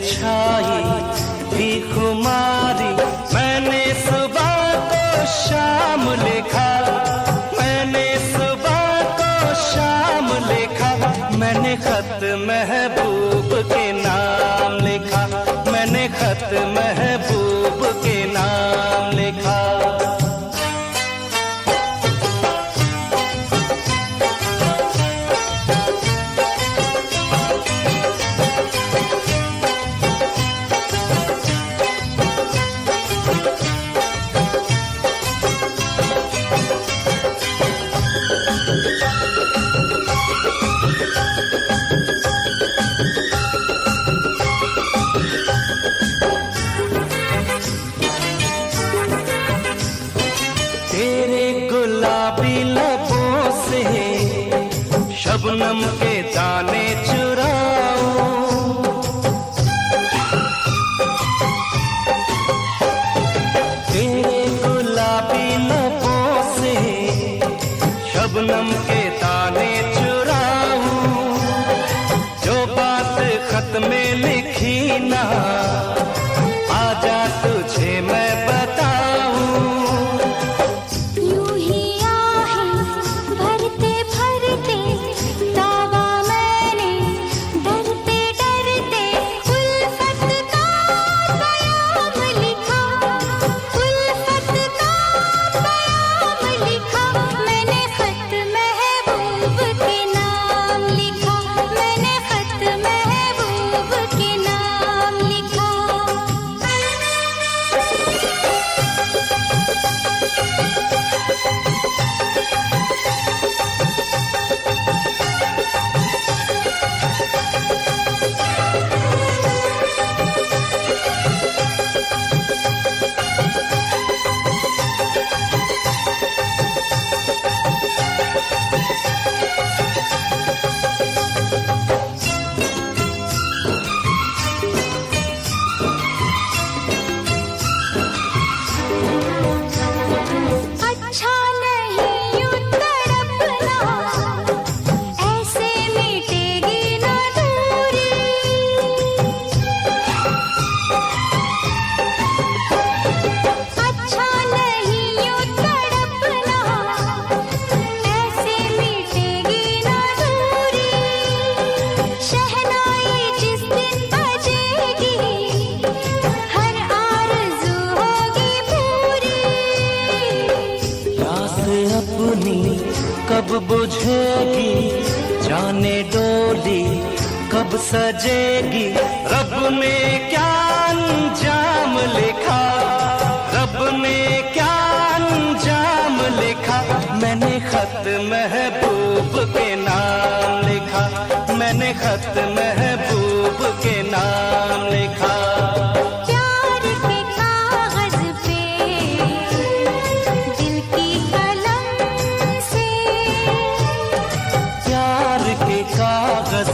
छाई थी खुमारी, मैंने सुबह को शाम लिखा, मैंने सुबह को शाम लिखा, मैंने खत महबूब के नाम लिखा, मैंने खत महबूब के नाम लिखा। तेरे गुलाबी लबों से शबनम के दाने चुराऊं, तेरे गुलाबी लबों से शबनम के दाने चुराऊं, जो बात खत में लिखी ना आजा तुझे मैं बताऊं। अपनी कब बुझेगी, जाने डोली कब सजेगी, रब ने क्या अंजाम लिखा, रब ने क्या अंजाम लिखा, मैंने खत महबूब के नाम लिखा, मैंने खत महबूब के नाम लिखा। कागज